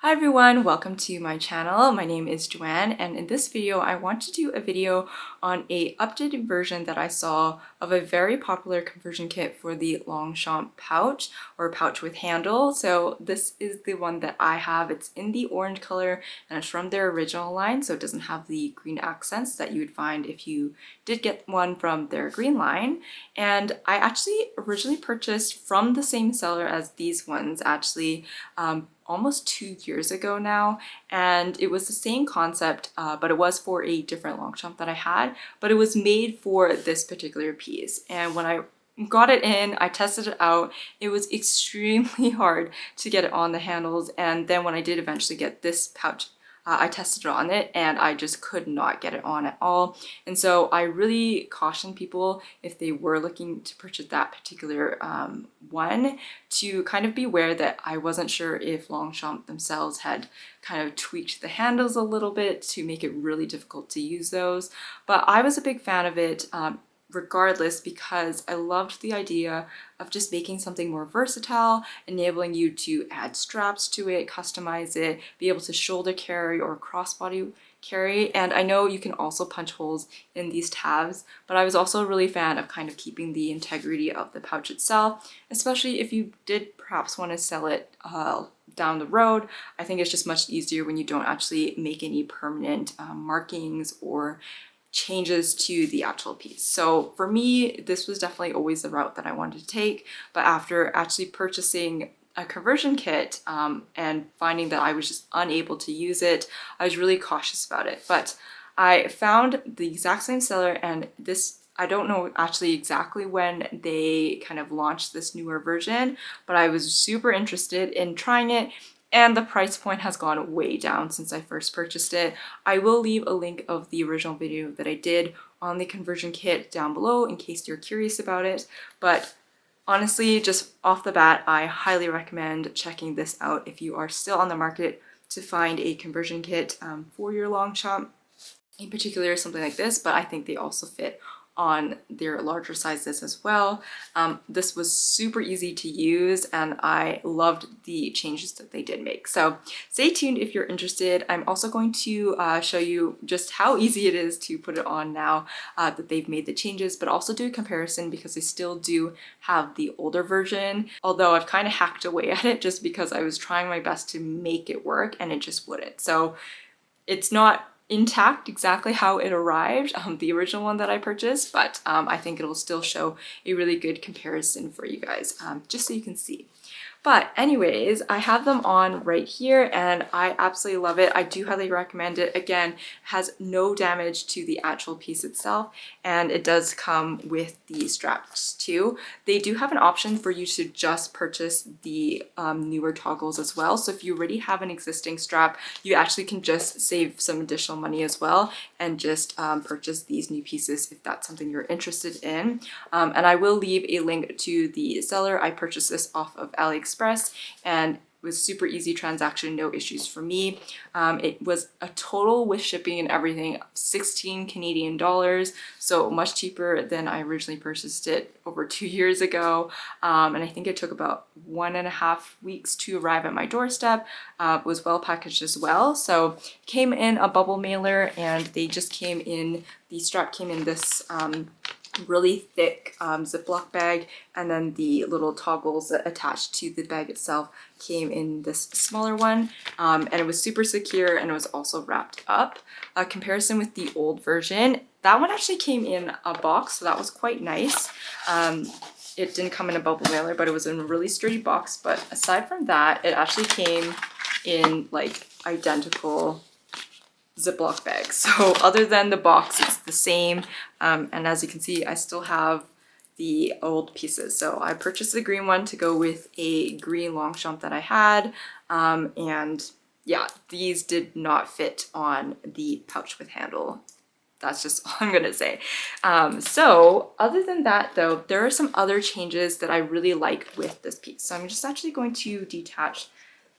Hi everyone, welcome to my channel. My name is Joanne, and in this video I want to do a video on a updated version that I saw of a very popular conversion kit for the Longchamp pouch or pouch with handle. So this is the one that I have. It's in the orange color and it's from their original line, so it doesn't have the green accents that you would find if you did get one from their green line. And I actually originally purchased from the same seller as these ones actually almost 2 years ago now, and it was the same concept, but it was for a different Longchamp that I had, but it was made for this particular piece. And when I got it in, I tested it out, it was extremely hard to get it on the handles, and then when I did eventually get this pouch, I tested it on it and I just could not get it on at all. And so I really caution people, if they were looking to purchase that particular one, to kind of beware that I wasn't sure if Longchamp themselves had kind of tweaked the handles a little bit to make it really difficult to use those. But I was a big fan of it regardless, because I loved the idea of just making something more versatile, enabling you to add straps to it, customize it, be able to shoulder carry or crossbody carry. And I know you can also punch holes in these tabs, but I was also a really fan of kind of keeping the integrity of the pouch itself, especially if you did perhaps want to sell it down the road. I think it's just much easier when you don't actually make any permanent markings or changes to the actual piece. So for me, this was definitely always the route that I wanted to take. But after actually purchasing a conversion kit and finding that I was just unable to use it, I was really cautious about it. But I found the exact same seller, and this, I don't know actually exactly when they kind of launched this newer version, but I was super interested in trying it. And the price point has gone way down since I first purchased it. I will leave a link of the original video that I did on the conversion kit down below in case you're curious about it. But honestly, just off the bat, I highly recommend checking this out if you are still on the market to find a conversion kit for your Longchamp, in particular something like this, but I think they also fit on their larger sizes as well. This was super easy to use and I loved the changes that they did make. So stay tuned if you're interested. I'm also going to show you just how easy it is to put it on now that they've made the changes, but also do a comparison because they still do have the older version, although I've kind of hacked away at it just because I was trying my best to make it work and it just wouldn't. So it's not intact exactly how it arrived, the original one that I purchased, but I think it'll still show a really good comparison for you guys, just so you can see. But anyways, I have them on right here and I absolutely love it. I do highly recommend it. Again, it has no damage to the actual piece itself, and it does come with the straps too. They do have an option for you to just purchase the newer toggles as well. So if you already have an existing strap, you actually can just save some additional money as well and just purchase these new pieces if that's something you're interested in. And I will leave a link to the seller. I purchased this off of AliExpress and it was super easy transaction, no issues for me. It was a total with shipping and everything of 16 Canadian dollars, so much cheaper than I originally purchased it over 2 years ago. And I think it took about 1.5 weeks to arrive at my doorstep. It was well packaged as well. So it came in a bubble mailer and they just came in, the strap came in this really thick Ziploc bag, and then the little toggles that attached to the bag itself came in this smaller one, and it was super secure and it was also wrapped up. A comparison with the old version, that one actually came in a box, so that was quite nice. It didn't come in a bubble mailer, but it was in a really sturdy box. But aside from that, it actually came in like identical Ziploc bag. So other than the box, it's the same. And as you can see, I still have the old pieces. So I purchased the green one to go with a green Longchamp that I had. And yeah, these did not fit on the pouch with handle. That's just all I'm gonna say. So other than that though, there are some other changes that I really like with this piece. So I'm just actually going to detach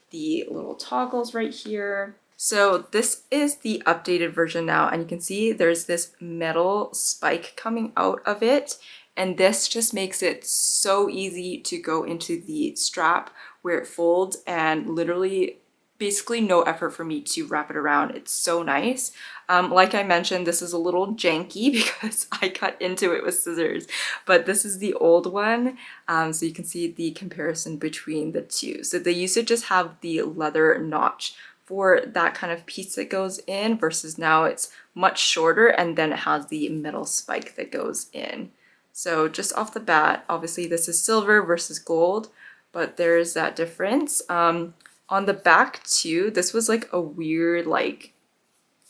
the little toggles right here. So this is the updated version now, and you can see there's this metal spike coming out of it, and this just makes it so easy to go into the strap where it folds and literally basically no effort for me to wrap it around. It's so nice. Like I mentioned, this is a little janky because I cut into it with scissors, but this is the old one. So you can see the comparison between the two. So they used to just have the leather notch for that kind of piece that goes in, versus now it's much shorter and then it has the metal spike that goes in. So just off the bat, obviously this is silver versus gold, but there is that difference. On the back too, this was like a weird like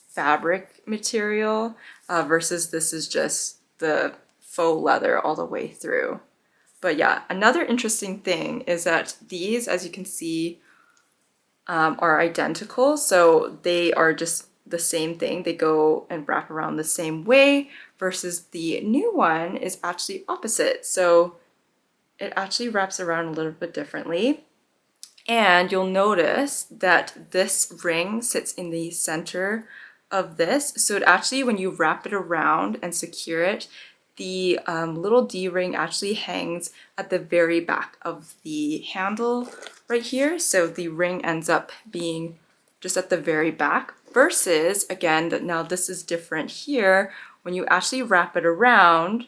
fabric material versus this is just the faux leather all the way through. But yeah, another interesting thing is that these, as you can see, are identical. So they are just the same thing. They go and wrap around the same way, versus the new one is actually opposite. So it actually wraps around a little bit differently. And you'll notice that this ring sits in the center of this. So it actually, when you wrap it around and secure it, the little D-ring actually hangs at the very back of the handle right here. So the ring ends up being just at the very back, versus, again, that now this is different here. When you actually wrap it around,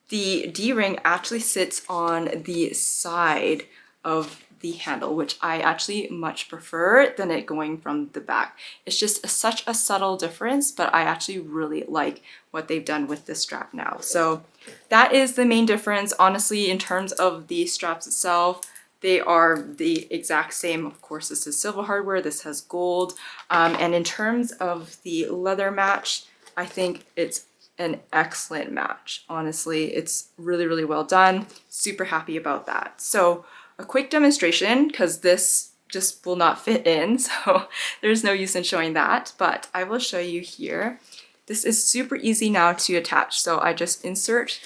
the D-ring actually sits on the side of the handle, which I actually much prefer than it going from the back. It's just such a subtle difference, but I actually really like what they've done with this strap now. So that is the main difference. Honestly, in terms of the straps itself, they are the exact same. Of course, this is silver hardware, this has gold. And in terms of the leather match, I think it's an excellent match. Honestly, it's really, really well done. Super happy about that. So a quick demonstration, because this just will not fit in, so there's no use in showing that, but I will show you here. This is super easy now to attach. So I just insert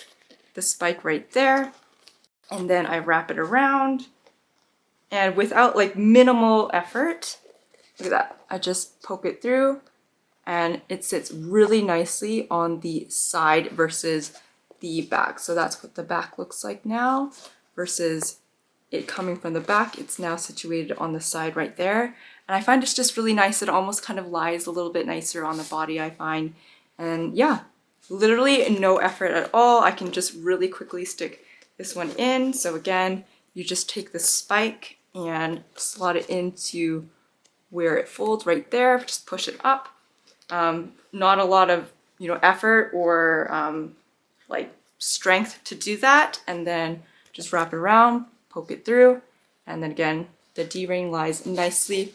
the spike right there, and then I wrap it around, and without like minimal effort, look at that, I just poke it through, and it sits really nicely on the side versus the back. So that's what the back looks like now, versus it coming from the back. It's now situated on the side right there. And I find it's just really nice. It almost kind of lies a little bit nicer on the body, I find. And yeah, literally no effort at all. I can just really quickly stick this one in. So again, you just take the spike and slot it into where it folds right there. Just push it up. Not a lot of, effort or like strength to do that. And then just wrap it around, poke it through, and then again, the D-ring lies nicely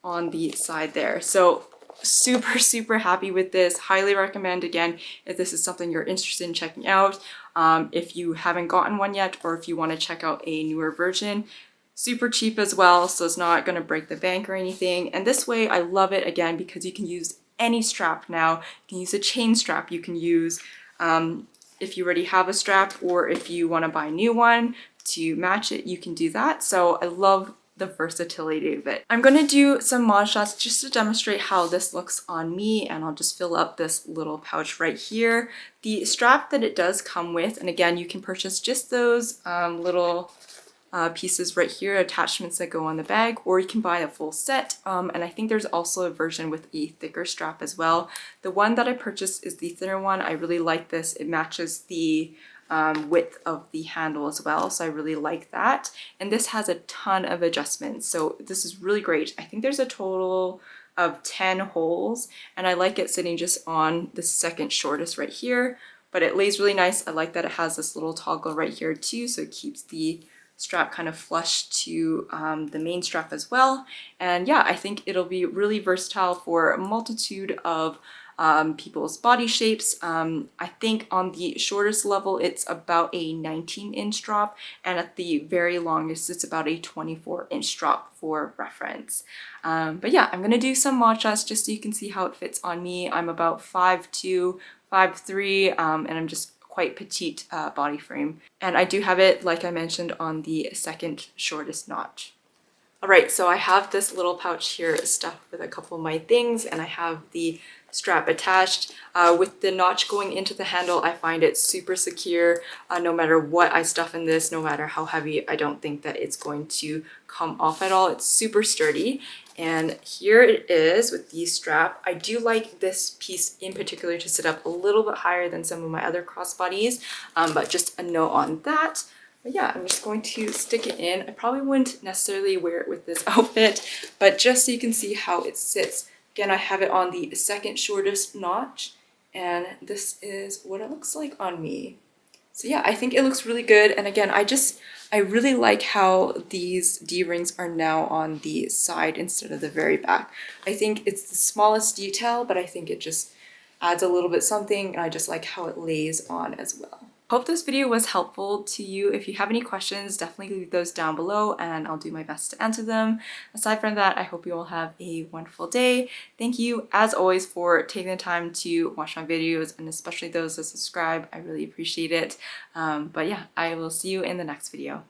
on the side there. So super, super happy with this. Highly recommend, again, if this is something you're interested in checking out. If you haven't gotten one yet, or if you want to check out a newer version, super cheap as well, so it's not going to break the bank or anything. And this way, I love it, again, because you can use any strap now. You can use a chain strap, you can use if you already have a strap, or if you want to buy a new one to match it, you can do that. So I love the versatility of it. I'm going to do some mod shots just to demonstrate how this looks on me, and I'll just fill up this little pouch right here. The strap that it does come with, and again, you can purchase just those little pieces right here, attachments that go on the bag, or you can buy a full set. And I think there's also a version with a thicker strap as well. The one that I purchased is the thinner one. I really like this. It matches the width of the handle as well, so I really like that. And this has a ton of adjustments, so this is really great. I think there's a total of 10 holes, and I like it sitting just on the second shortest right here, but it lays really nice. I like that it has this little toggle right here too, so it keeps the strap kind of flush to the main strap as well. And yeah, I think it'll be really versatile for a multitude of people's body shapes. I think on the shortest level, it's about a 19-inch drop, and at the very longest, it's about a 24-inch drop for reference. But yeah, I'm gonna do some mod shots just so you can see how it fits on me. I'm about 5'2", 5'3", and I'm just quite petite body frame. And I do have it, like I mentioned, on the second shortest notch. All right, so I have this little pouch here stuffed with a couple of my things, and I have the strap attached. With the notch going into the handle, I find it super secure. No matter what I stuff in this, no matter how heavy, I don't think that it's going to come off at all. It's super sturdy. And here it is with the strap. I do like this piece in particular to sit up a little bit higher than some of my other crossbodies, but just a note on that. But yeah, I'm just going to stick it in. I probably wouldn't necessarily wear it with this outfit, but just so you can see how it sits. Again, I have it on the second shortest notch, and this is what it looks like on me. So yeah, I think it looks really good. And again, I really like how these D-rings are now on the side instead of the very back. I think it's the smallest detail, but I think it just adds a little bit something, and I just like how it lays on as well. Hope this video was helpful to you. If you have any questions, definitely leave those down below and I'll do my best to answer them. Aside from that, I hope you all have a wonderful day. Thank you, as always, for taking the time to watch my videos, and especially those that subscribe. I really appreciate it. But yeah, I will see you in the next video.